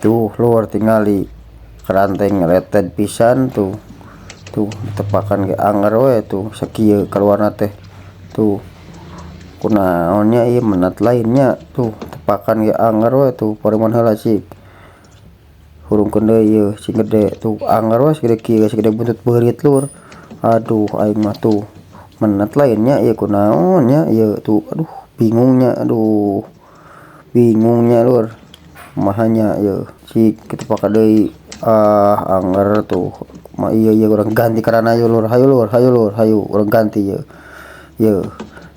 tuh lur tingali keranteng letet pisan tuh tepakan ke anger we tuh sakieu keluarna teh tuh kunaonnya ieu menat lainnya tuh tepakan ke anger we tuh pariman heula sih hurungkeun deui ieu si gede tuh anger we segede kieu segede buntut beurit lur. Aduh aing mah tuh menat lainnya ieu kunaonnya ieu tuh bingungnya lur mahanya ieu si ketepakan deui anger tuh mah iya urang ganti karana ayo lur hayu urang ganti ieu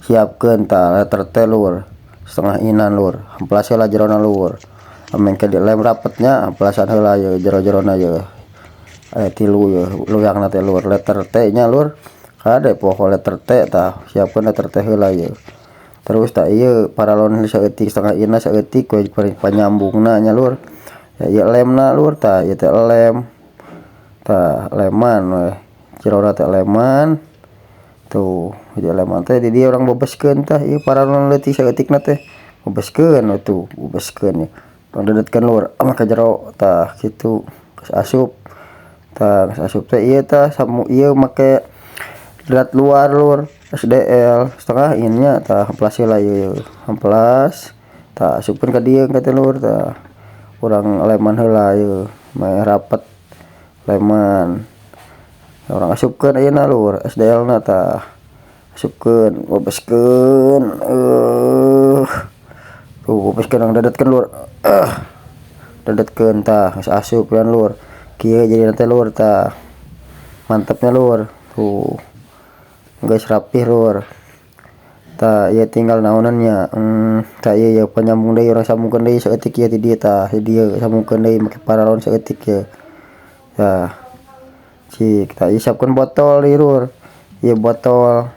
siapkeun tah letter T lur setengah inan lur amplas heula jerona lur ameng ke lem rapetnya amplasan heula ieu jero-jerona ieu aya 3 ieu loyangna teh lur letter T nya lur kade pokok letter T tah siapkeun letter T heula ieu terus tak ieu paralon saeutik setengah ina saeutik we panyambungna nya lur ya ieu lemna lur tah ieu teh lem tah leman we jerona teh leman tuh ieu leman teh di dieu urang bebeskeun tah ieu paralon leutik saeutikna teh bebeskeun we tuh bebeskeun ya urang dedetkeun lur ka jero tah kitu geus asup tah geus asup teh ieu tah samu ieu make berat luar lur SDL setengah innya tah amplas heula ieu amplas tah asupkeun ka dieu teh lur tah urang leman heula ieu meh rapet leman urang asupkeun ayeuna lur SDL na tah asupkeun bebeskeun tuh bebeskeun urang dedetkeun lur dedetkeun tah geus asup pian lur kieu jadi teh lur tah mantepnya lur tuh geus rapih lur tah ieu tinggal naonannya tah ieu penyambung deui urang sambungkeun deui saeutik ieu ti dieu tah di dieu sambungkeun deui make paralon saeutik ieu tah cik tah ieu siapkeun botol deui lur ieu botol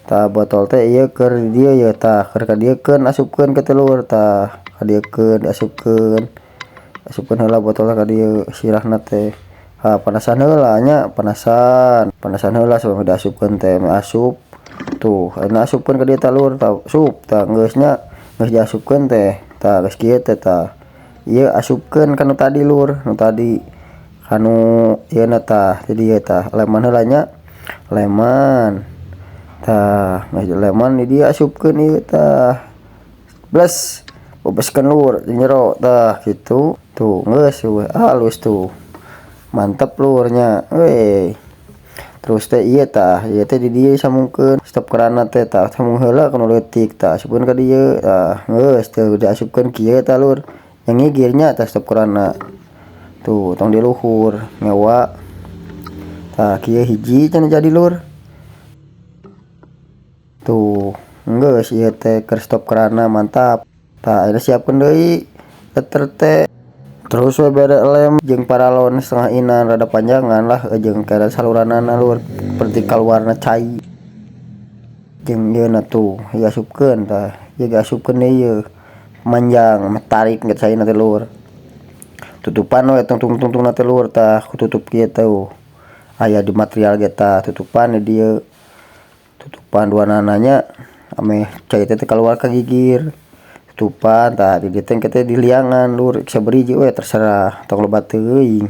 tah botol teh ieu keur di dieu ieu tah keur ka dieukeun asupkeun ke teh lur tah ka dieukeun asupkeun heula botol ka dieu sirahna teh panasan heula nya panasan heula sebelum diasupkeun teh asup tuh ayeuna asupkeun ka dieu tah lur tah sup tah geus diasupkeun teh tah geus kieu teh tah ieu asupkeun ka nu tadi lur nu tadi kanu ieuna tah di dieu tah leman heula nya leman tah geus leman di dieu asupkeun ieu tah bles bebeskeun lur di jero tah kitu tuh geus halus tuh mantep lurnya terus teh ieu teh di dieu sambungkeun stop kerana teh tah sambung heula kana leutik tah asupkeun ka dieu tah geus teh diasupkeun kieu tah lur yang ngigirnya tah stop kerana tuh tong di luhur ngewa tah kieu hiji cenah jadi lur tuh geus ieu teh keur stop kerana mantap tah ayeuna siapkeun deui letter T terus we bere lem jeung paralon setengah inan rada panjangan lah jeung kada saluranana lur seperti kaluarna cai jeung ieuna tuh ieu asupkeun tah ieu asupkeun ieu manjang tarik engke caina teh lur tutupan we tungtung-tungtungna teh lur tah kututup kieu tuh aya di material ge tah tutupan di dieu tutupan duanana nya ame cai teh kaluar ka gigir tutupan tah di dieu teh teh di liangan lur saberiji we terserah tong loba teuing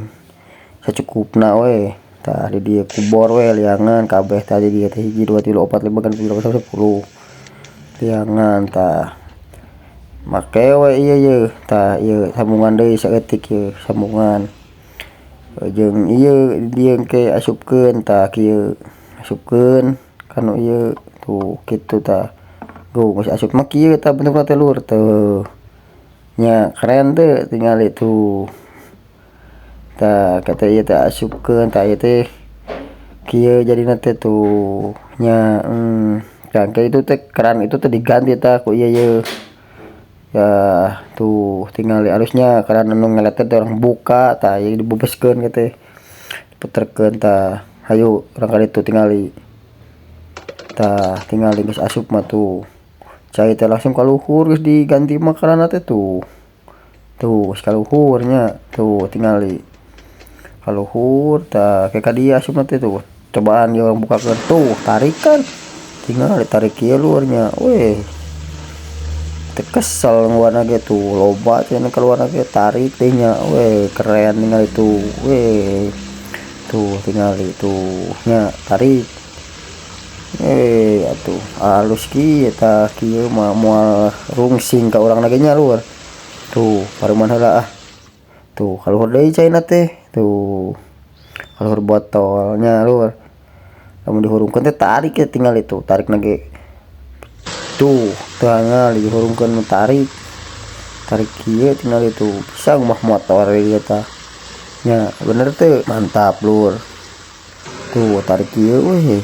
sacukupna we tah di dieu kubor we liangan kabeh tah di dieu teh 1 2 3 4 5 6 7 8 9 10 liangan tah make we ieu tah ieu sambungan deui saeutik ieu sambungan jeung ieu di dieu ke asupkeun tah kieu asupkeun kanu ieu tuh kitu tah geus asup mah kieu tah bentukna teh lur tuh nya keren teh tingali tuh tah kata ieu teh asupkeun tah ieu teh kieu jadina teh tuh nya tah itu teh keran itu teh diganti tah ku ieu ya tuh tingali alusnya keran anu ngeletet teh urang buka tah ieu dibebeskeun ge teh diputerkeun tah hayu urang kaditu tingali tah tingali geus asup mah tuh cai teh langsung ka luhur geus diganti mah keranna teh tuh geus ka luhurnya tuh tingali ka luhur tah ke ka dieu asupna teh tuh cobaan ieu urang bukakeun tuh tarikan tinggal ditarik kieu lurnya teu kesel warna gitu loba cenah keluar ge tarik teh nya we keren tinggal itu we tuh tinggal itu nya tarik atuh halus kieu eta kieu mah moal rungsing ka urang lagi nya luar tuh paruman heula ah tuh kaluhur deui caina teh tuh kaluhur botolnya luar lamun dihurungkeun teh tarik ya tinggal itu tarik lagi tuh tengah dihurungkeun tarik kieu tinggal itu bisa mah motor ieu tah nya bener teh mantap lur tuh tarik kieu weh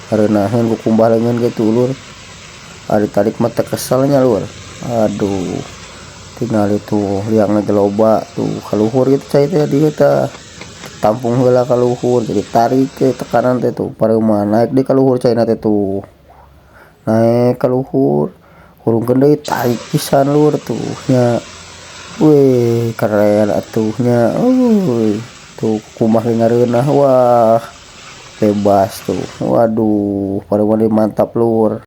hareunaheun ku kumbah leungeun gitu lur ari tarik mah teu keselnya lur aduh tinggal itu liang lagi loba tuh kaluhur gitu cai teh dieu tah tampung heula kaluhur jadi tarik ke tekanan teh tuh pareuma naik di kaluhur caina teh tuh naik kaluhur hurungkeun deui tarik pisan lur tuh nya weh keren atuhnya tuh kumaha ngareunah wah bebas tuh waduh pareuma mantap lur.